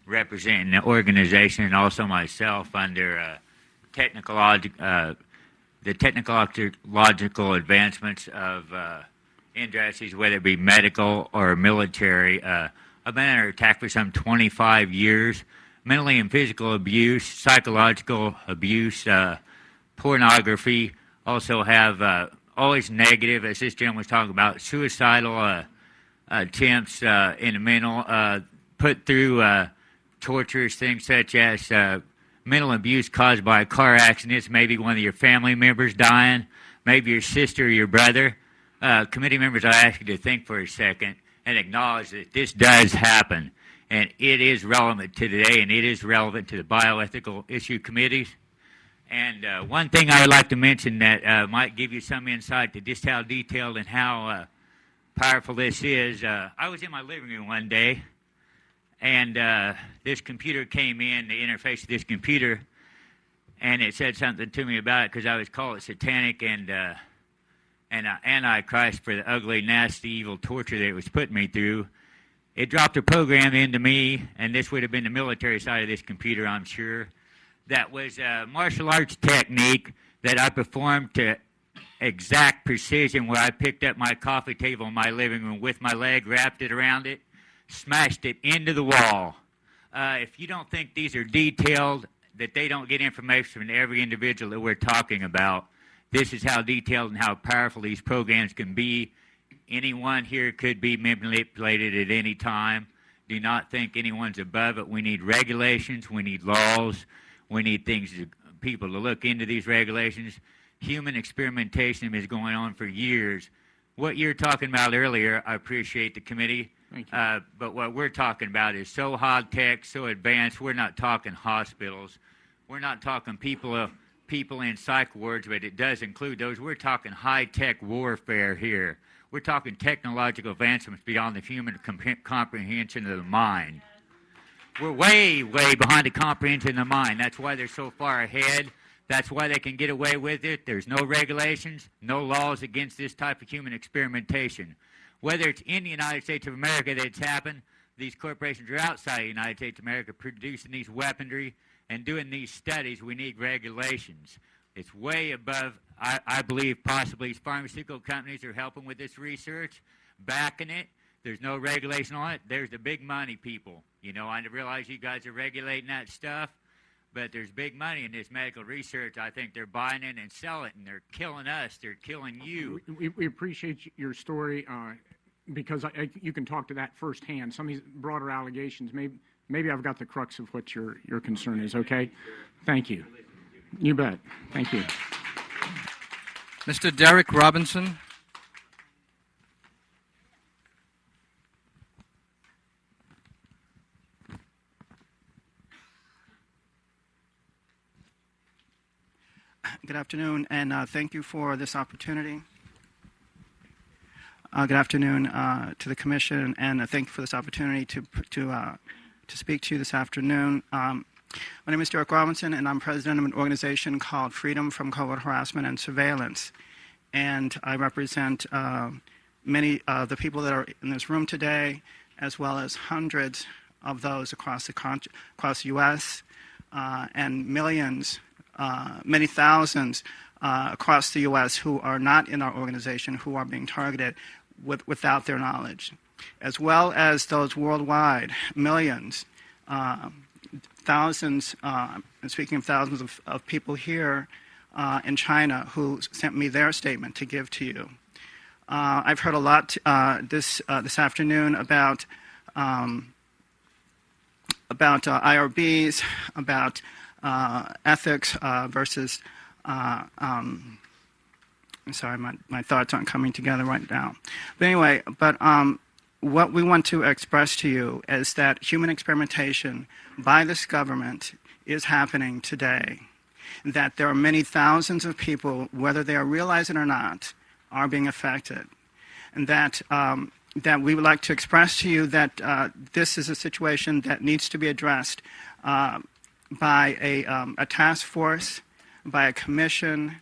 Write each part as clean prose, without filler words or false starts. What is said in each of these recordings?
representing the organization and also myself under the technological advancements of industries, whether it be medical or military. I've been under attack for some 25 years. Mentally and physical abuse, psychological abuse, pornography. Also have always negative, as this gentleman was talking about, suicidal attempts in the mental, put through torturous things such as mental abuse caused by car accidents, maybe one of your family members dying, maybe your sister or your brother. Committee members, I ask you to think for a second and acknowledge that this does happen. And it is relevant to today, and it is relevant to the bioethical issue committees. And one thing I would like to mention that might give you some insight to just how detailed and how powerful this is. I was in my living room one day, and this computer came in, the interface of this computer, and it said something to me about it because I was called satanic and antichrist for the ugly, nasty, evil torture that it was putting me through. It dropped a program into me, and this would have been the military side of this computer, I'm sure, that was a martial arts technique that I performed to exact precision, where I picked up my coffee table in my living room with my leg, wrapped it around it, smashed it into the wall. If you don't think these are detailed, that they don't get information from every individual that we're talking about, this is how detailed and how powerful these programs can be. Anyone here could be manipulated at any time. Do not think anyone's above it. We need regulations. We need laws. We need people to look into these regulations. Human experimentation is going on for years. What you're talking about earlier, I appreciate the committee. Thank you. But what we're talking about is so high-tech, so advanced. We're not talking hospitals. We're not talking people in psych wards, but it does include those. We're talking high-tech warfare here. We're talking technological advancements beyond the human comprehension of the mind. We're way, way behind the comprehension of the mind. That's why they're so far ahead. That's why they can get away with it. There's no regulations, no laws against this type of human experimentation. Whether it's in the United States of America that it's happened, these corporations are outside the United States of America producing these weaponry and doing these studies. We need regulations. It's way above, I believe, possibly pharmaceutical companies are helping with this research, backing it. There's no regulation on it. There's the big money people. You know, I realize you guys are regulating that stuff, but there's big money in this medical research. I think they're buying it and selling it, and they're killing us. They're killing you. We appreciate your story because you can talk to that firsthand. Some of these broader allegations, maybe I've got the crux of what your concern is, okay? Thank you. You bet. Thank you. Mr. Derek Robinson. Good afternoon, and thank you for this opportunity. Good afternoon to the Commission, and thank you for this opportunity to speak to you this afternoon. My name is Derek Robinson, and I'm president of an organization called Freedom from Covert Harassment and Surveillance. And I represent many of the people that are in this room today, as well as hundreds of those across the U.S. And millions, many thousands across the U.S. who are not in our organization, who are being targeted without their knowledge, as well as those worldwide, millions, thousands, and speaking of thousands of people here in China who sent me their statement to give to you. I've heard a lot this afternoon about IRBs, about ethics versus. I'm sorry, my thoughts aren't coming together right now. But anyway, what we want to express to you is that human experimentation by this government is happening today. That there are many thousands of people, whether they are realizing it or not, are being affected. And that we would like to express to you that this is a situation that needs to be addressed by a task force, by a commission,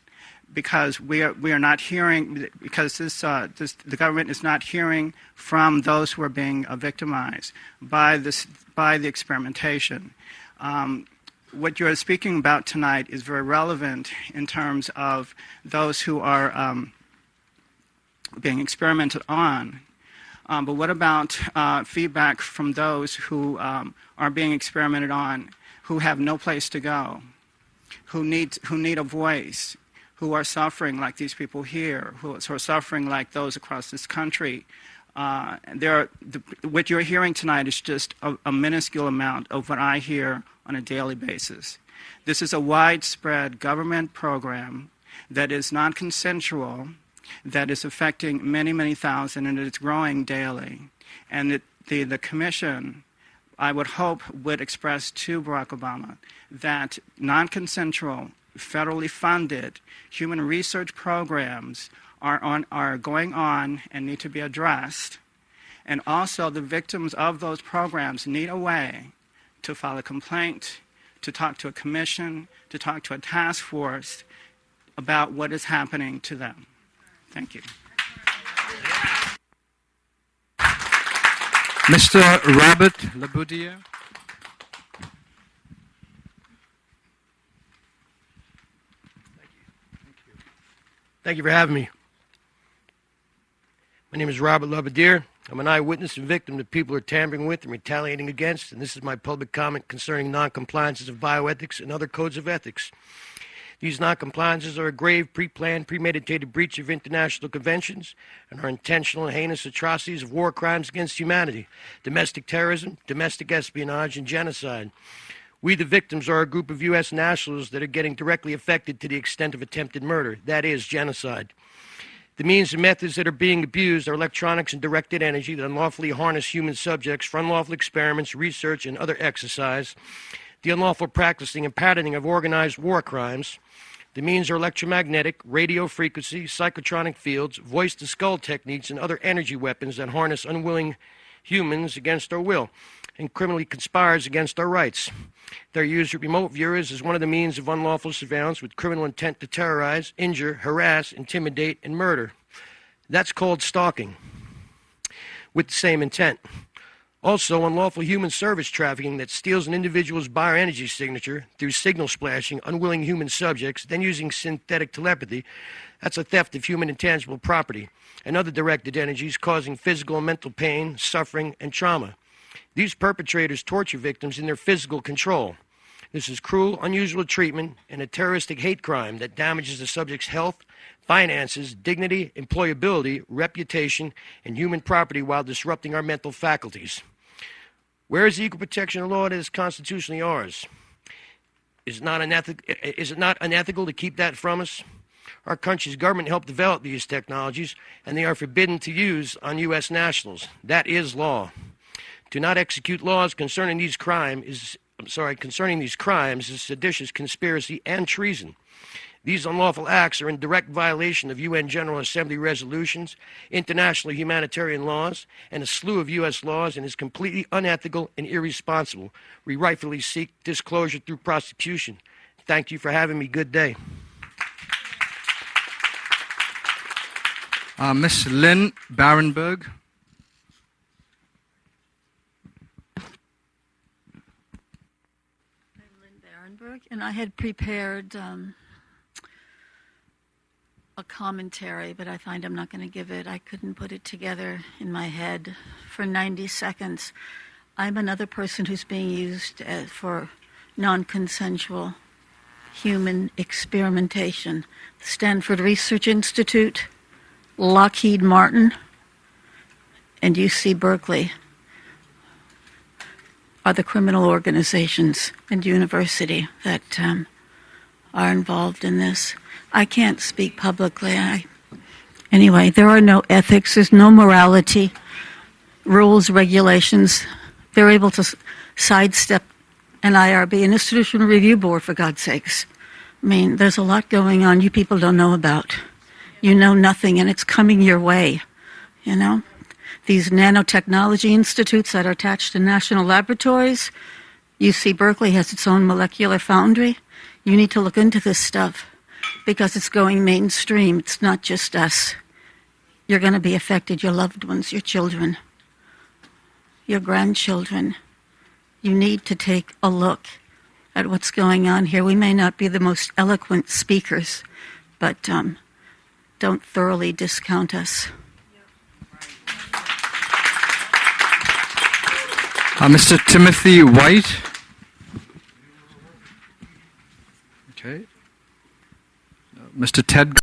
because we are not hearing, because the government is not hearing from those who are being victimized by the experimentation. What you're speaking about tonight is very relevant in terms of those who are being experimented on. But what about feedback from those who are being experimented on, who have no place to go, who need a voice, who are suffering like these people here, who are suffering like those across this country? What you're hearing tonight is just a minuscule amount of what I hear on a daily basis. This is a widespread government program that is non-consensual, that is affecting many, many thousand, and it's growing daily. And the commission, I would hope, would express to Barack Obama that non-consensual, federally funded human research programs are going on and need to be addressed. And also the victims of those programs need a way to file a complaint, to talk to a commission, to talk to a task force about what is happening to them. Thank you. Mr. Robert Laboudier. Thank you for having me. My name is Robert Laboudier. I'm an eyewitness and victim that people are tampering with and retaliating against, and this is my public comment concerning non-compliances of bioethics and other codes of ethics. These non-compliances are a grave, pre-planned, premeditated breach of international conventions and are intentional and heinous atrocities of war crimes against humanity, domestic terrorism, domestic espionage, and genocide. We, the victims, are a group of U.S. nationals that are getting directly affected to the extent of attempted murder. That is genocide. The means and methods that are being abused are electronics and directed energy that unlawfully harness human subjects for unlawful experiments, research, and other exercise. The unlawful practicing and patterning of organized war crimes. The means are electromagnetic, radio frequency, psychotronic fields, voice-to-skull techniques, and other energy weapons that harness unwilling humans against our will and criminally conspires against our rights. They're used with remote viewers as one of the means of unlawful surveillance with criminal intent to terrorize, injure, harass, intimidate, and murder. That's called stalking, with the same intent. Also, unlawful human service trafficking that steals an individual's bioenergy signature through signal splashing unwilling human subjects, then using synthetic telepathy. That's a theft of human intangible property and other directed energies causing physical and mental pain, suffering, and trauma. These perpetrators torture victims in their physical control. This is cruel, unusual treatment and a terroristic hate crime that damages the subject's health, finances, dignity, employability, reputation, and human property while disrupting our mental faculties. Where is the equal protection law that is constitutionally ours? Is it not unethical to keep that from us? Our country's government helped develop these technologies, and they are forbidden to use on U.S. nationals. That is law. To not execute laws concerning these crimes is seditious conspiracy and treason. These unlawful acts are in direct violation of UN General Assembly resolutions, international humanitarian laws, and a slew of U.S. laws, and is completely unethical and irresponsible. We rightfully seek disclosure through prosecution. Thank you for having me. Good day. Ms. Lynn Barenberg. And I had prepared a commentary, but I find I'm not going to give it. I couldn't put it together in my head for 90 seconds. I'm another person who's being used for non-consensual human experimentation. The Stanford Research Institute, Lockheed Martin, and UC Berkeley are the criminal organizations and university that are involved in this. I can't speak publicly. Anyway, there are no ethics. There's no morality, rules, regulations. They're able to sidestep an IRB, an Institutional Review Board, for God's sakes. I mean, there's a lot going on you people don't know about. You know nothing, and it's coming your way, you know? These nanotechnology institutes that are attached to national laboratories. UC Berkeley has its own molecular foundry. You need to look into this stuff. because it's going mainstream. It's not just us. You're going to be affected, your loved ones, your children, your grandchildren. You need to take a look at what's going on here. We may not be the most eloquent speakers, but don't thoroughly discount us. Mr. Timothy White. Okay. Mr. Ted